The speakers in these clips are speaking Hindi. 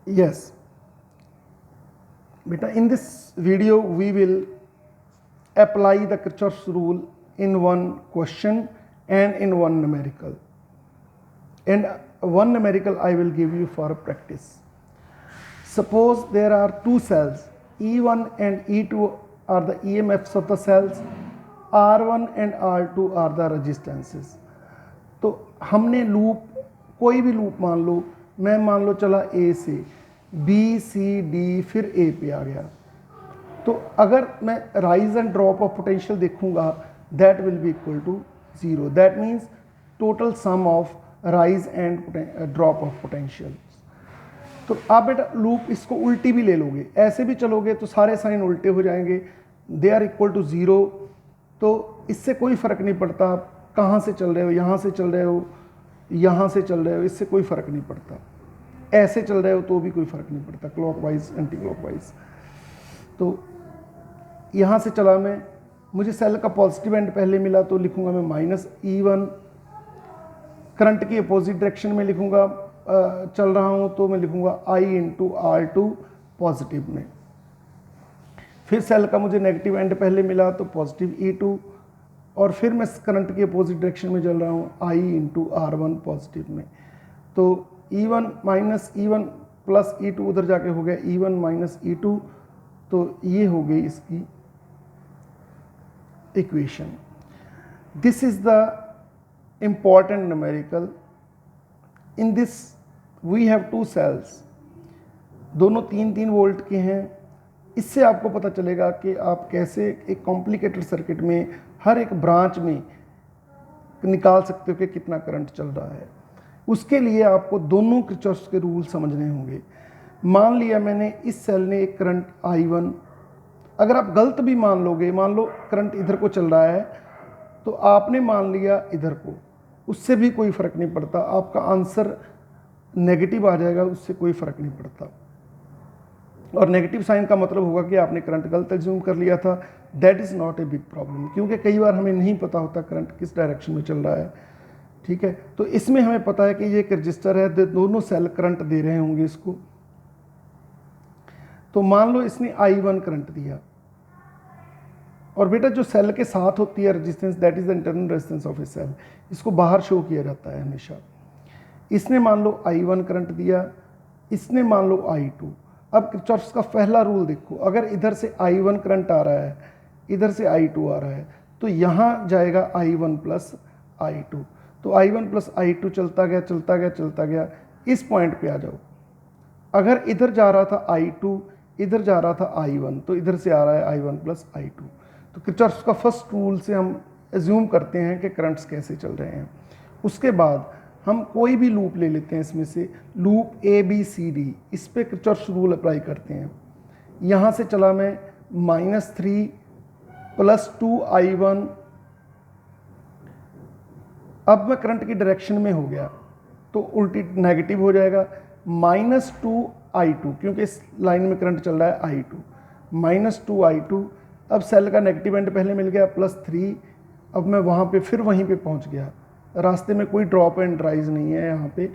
Yes, beta, in this video we will apply the Kirchhoff's rule in one question and in one numerical. And one numerical I will give you for practice. Suppose there are two cells, E1 and E2 are the EMFs of the cells, R1 and R2 are the resistances. तो हमने लूप, कोई भी लूप मान लो, मैं मान लो चला ए से बी सी डी फिर ए पे आ गया, तो अगर मैं rise and drop of potential देखूंगा that will be equal to zero. That means total sum of rise and drop of potential. तो आप बेटा लूप इसको उल्टी भी ले लोगे, ऐसे भी चलोगे तो सारे साइन उल्टे हो जाएंगे, they are equal to zero. तो इससे कोई फ़र्क नहीं पड़ता आप कहाँ से चल रहे हो, यहाँ से चल रहे हो, यहाँ से चल रहे हो, इससे कोई फ़र्क नहीं पड़ता. ऐसे चल रहे हो तो भी कोई फ़र्क नहीं पड़ता, क्लॉकवाइज एंटी क्लॉकवाइज. तो यहाँ से चला मैं, मुझे सेल का पॉजिटिव एंड पहले मिला तो लिखूँगा मैं माइनस E1. करंट की अपोजिट डायरेक्शन में लिखूँगा, चल रहा हूँ तो मैं लिखूँगा I इंटू R2 पॉजिटिव में. फिर सेल का मुझे नेगेटिव एंड पहले मिला तो पॉजिटिव E2, और फिर मैं करंट की अपोजिट डायरेक्शन में चल रहा हूँ I इंटू R1 पॉजिटिव में. तो E1 minus E1 plus E2 उधर जाके हो गया E1 माइनस E2. तो ये हो गई इसकी equation. This is the important numerical. In this we have two cells, दोनों 3-3 वोल्ट के हैं. इससे आपको पता चलेगा कि आप कैसे एक कॉम्प्लिकेटेड सर्किट में हर एक ब्रांच में निकाल सकते हो कि कितना करंट चल रहा है. उसके लिए आपको दोनों किरचॉफ्स के रूल समझने होंगे. मान लिया मैंने इस सेल ने एक करंट I1, अगर आप गलत भी मान लोगे, मान लो करंट इधर को चल रहा है तो आपने मान लिया इधर को, उससे भी कोई फ़र्क नहीं पड़ता, आपका आंसर नेगेटिव आ जाएगा, उससे कोई फ़र्क नहीं पड़ता. और नेगेटिव साइन का मतलब होगा कि आपने करंट गलत एज्यूम कर लिया था. That is not a big problem, क्योंकि कई बार हमें नहीं पता होता करंट किस डायरेक्शन में चल रहा है. ठीक है, तो इसमें हमें पता है कि ये एक रजिस्टर है, दोनों सेल करंट दे रहे होंगे इसको. तो मान लो इसने I1 करंट दिया, और बेटा जो सेल के साथ होती है resistance, that is the internal resistance of a cell, इसको बाहर शो किया जाता है हमेशा. इसने मान लो I1 करंट दिया, इसने मान लो I2. अब किरचॉफ्स का पहला रूल देखो, अगर इधर से I1 करंट आ रहा है, इधर से I2 आ रहा है, तो यहाँ जाएगा I1 प्लस I2. तो I1 प्लस I2 चलता गया चलता गया चलता गया, इस पॉइंट पे आ जाओ. अगर इधर जा रहा था I2, इधर जा रहा था I1, तो इधर से आ रहा है I1 प्लस I2. तो किरचॉफ्स का फर्स्ट रूल से हम एज्यूम करते हैं कि करंट्स कैसे चल रहे हैं. उसके बाद हम कोई भी लूप ले लेते हैं, इसमें से लूप ABCD, इस पे किरचॉफ्स रूल अप्लाई करते हैं. यहाँ से चला मैं -3 प्लस 2I1. अब मैं करंट की डायरेक्शन में हो गया तो उल्टी नेगेटिव हो जाएगा, -2I2, क्योंकि इस लाइन में करंट चल रहा है I2, -2I2. अब सेल का नेगेटिव एंड पहले मिल गया +3. अब मैं वहाँ पे फिर वहीं पे पहुँच गया, रास्ते में कोई ड्रॉप एंड राइज नहीं है यहाँ पे,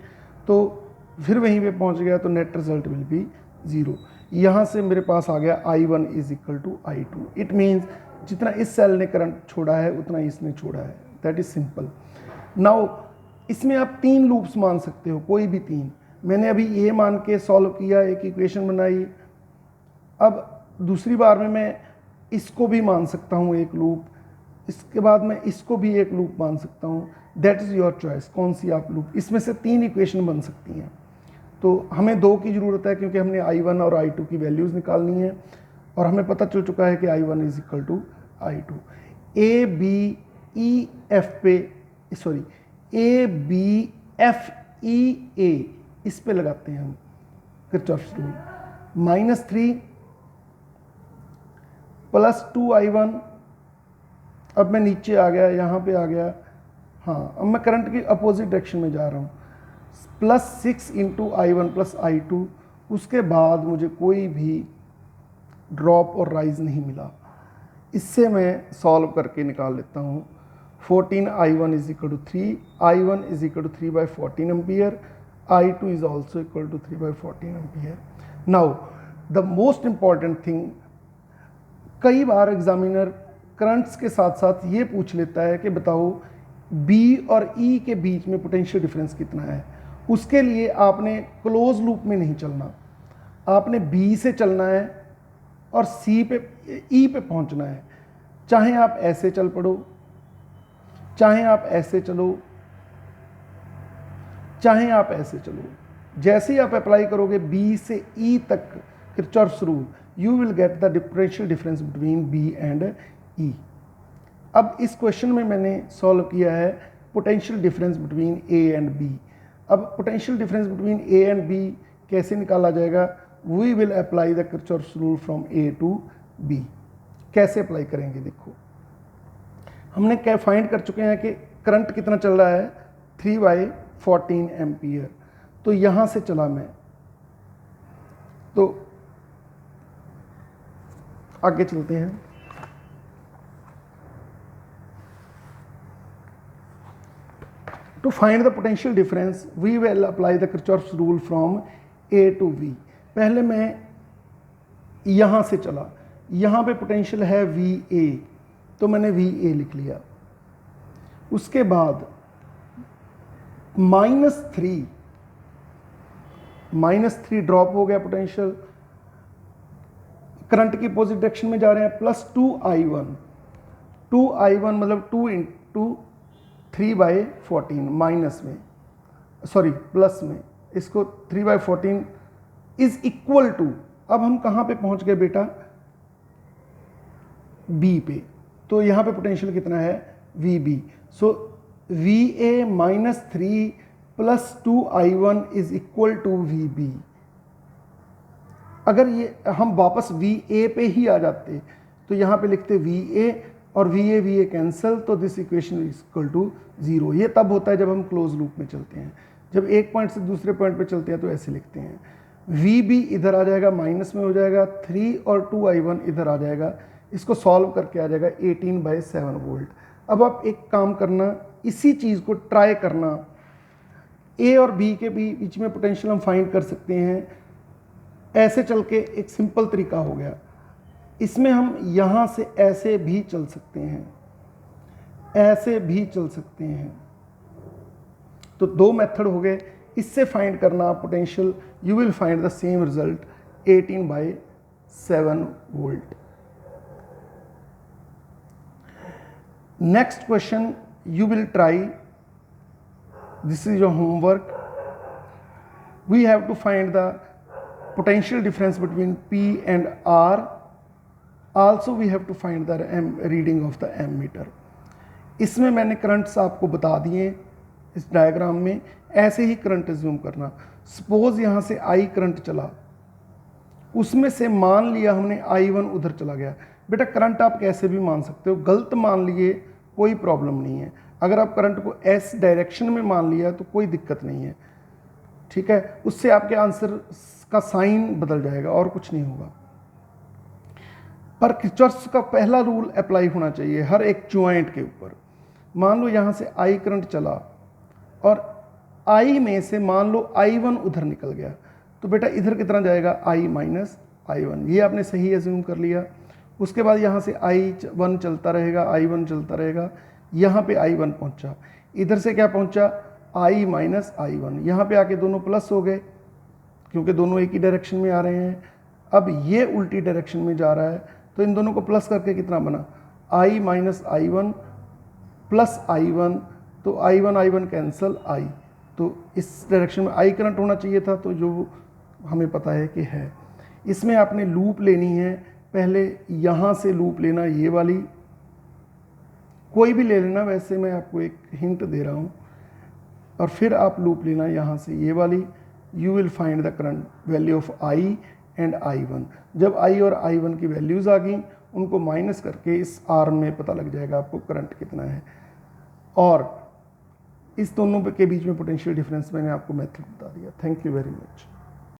तो फिर वहीं पे पहुँच गया, तो नेट रिजल्ट विल बी 0. यहाँ से मेरे पास आ गया I1 is equal to I2. It means जितना इस सेल ने करंट छोड़ा है उतना इसने छोड़ा है. That is simple. नाउ इसमें आप 3 लूप्स मान सकते हो, कोई भी 3. मैंने अभी ये मान के सॉल्व किया, एक इक्वेशन बनाई. अब दूसरी बार में मैं इसको भी मान सकता हूँ एक लूप, इसके बाद मैं इसको भी एक लूप मान सकता हूँ. दैट इज़ योर चॉइस, कौन सी आप लूप. इसमें से 3 इक्वेशन बन सकती हैं. तो हमें 2 की ज़रूरत है, क्योंकि हमने I1 और I2 की वैल्यूज़ निकालनी है, और हमें पता चल चुका है कि I1 is equal to I2. ABEF पे, सॉरी ABFEA, इस पे लगाते हैं हम किरचॉफ्स रूल. -3 plus 2I1. अब मैं नीचे आ गया, यहाँ पे आ गया. हाँ, अब मैं करंट की अपोजिट डायरेक्शन में जा रहा हूँ, +6 इंटू I1 प्लस I2. उसके बाद मुझे कोई भी ड्रॉप और राइज नहीं मिला. इससे मैं सॉल्व करके निकाल लेता हूँ. 14 I1 is equal to 3, I1 is equal to 3/14 ampere. I2 is also equal to 3/14 ampere. Now the most important thing, कई बार एग्जामिनर करंट्स के साथ साथ ये पूछ लेता है कि बताओ B और E के बीच में पोटेंशियल डिफरेंस कितना है। उसके लिए आपने क्लोज लूप में नहीं चलना, आपने B से चलना है और C पे E पे पहुंचना है। चाहे आप ऐसे चल पड़ो, चाहे आप ऐसे चलो, चाहे आप ऐसे चलो, जैसे ही आप अप्लाई करोगे B से E तक Kirchhoff's rule, you will get the differential difference between B and E। अब इस क्वेश्चन में मैंने सॉल्व किया है potential difference between A and B। अब potential difference between A and B कैसे निकाला जाएगा? We will apply the Kirchhoff's rule from A to B। कैसे अप्लाई करेंगे? देखो, हमने क्या फाइंड कर चुके हैं कि करंट कितना चल रहा है, 3/14 एम्पियर। तो यहां से चला मैं, तो आगे चलते हैं। To find the potential difference, we will apply the Kirchhoff's rule from A to V। पहले मैं यहाँ से चला, यहाँ पे पोटेंशियल है VA, तो मैंने VA लिख लिया। उसके बाद -3 ड्रॉप हो गया पोटेंशियल, करंट की अपोजिट डायरेक्शन में जा रहे हैं, +2I1। 2I1 मतलब 2 × 3/14 माइनस में, सॉरी प्लस में, इसको 3/14 इज इक्वल टू, अब हम कहाँ पे पहुँच गए बेटा? B पे। तो यहाँ पे पोटेंशियल कितना है? VB। So VA -3 + 2I1 is equal to VB। अगर ये हम वापस VA पे ही आ जाते तो यहाँ पे लिखते VA और VA कैंसिल, तो this equation is equal to 0। ये तब होता है जब हम क्लोज लूप में चलते हैं। जब एक पॉइंट से दूसरे पॉइंट पे चलते हैं तो ऐसे लिखते हैं, VB इधर आ जाएगा, माइनस में हो जाएगा, 3 और 2I1 इधर आ जाएगा, इसको सॉल्व करके आ जाएगा 18/7 वोल्ट। अब आप एक काम करना, इसी चीज़ को ट्राई करना, A और B के बीच में पोटेंशियल हम फाइंड कर सकते हैं। ऐसे चल के एक सिंपल तरीका हो गया, इसमें हम यहाँ से ऐसे भी चल सकते हैं, ऐसे भी चल सकते हैं। तो 2 मेथड हो गए, इससे फाइंड करना potential, you will find the same result 18/7 volt. Next question you will try, this is your homework, we have to find the potential difference between P and R, also we have to find the reading of the ammeter। इसमें मैंने करंट्स आपको बता दिए इस डायग्राम में, ऐसे ही करंट एज्यूम करना। सपोज यहाँ से I करंट चला, उसमें से मान लिया हमने I1 उधर चला गया। बेटा करंट आप कैसे भी मान सकते हो, गलत मान लिए कोई प्रॉब्लम नहीं है। अगर आप करंट को S डायरेक्शन में मान लिया तो कोई दिक्कत नहीं है, ठीक है। उससे आपके आंसर का साइन बदल जाएगा और कुछ नहीं होगा। पर किरचॉफ्स का पहला रूल अप्लाई होना चाहिए हर एक ज्वाइंट के ऊपर। मान लो यहाँ से I करंट चला और I में से मान लो I1 उधर निकल गया, तो बेटा इधर कितना जाएगा? I - I1। ये आपने सही एज्यूम कर लिया। उसके बाद यहाँ से I1 चलता रहेगा, I1 चलता रहेगा, यहाँ पे I1 पहुँचा, इधर से क्या पहुँचा? I - I1। यहाँ पे आके दोनों प्लस हो गए क्योंकि दोनों एक ही डायरेक्शन में आ रहे हैं। अब ये उल्टी डायरेक्शन में जा रहा है, तो इन दोनों को प्लस करके कितना बना? I - I1 + I1, तो I1 कैंसल I, तो इस डायरेक्शन में I करंट होना चाहिए था, तो जो हमें पता है कि है। इसमें आपने लूप लेनी है, पहले यहाँ से लूप लेना, ये वाली कोई भी ले लेना, वैसे मैं आपको एक हिंट दे रहा हूँ, और फिर आप लूप लेना यहाँ से ये वाली। You will find the current value of I and I1। जब I और I1 की वैल्यूज़ आ गई, उनको माइनस करके इस आर्म में पता लग जाएगा आपको करंट कितना है। और इस दोनों के बीच में पोटेंशियल डिफरेंस मैंने आपको मेथड बता दिया। Thank you very much.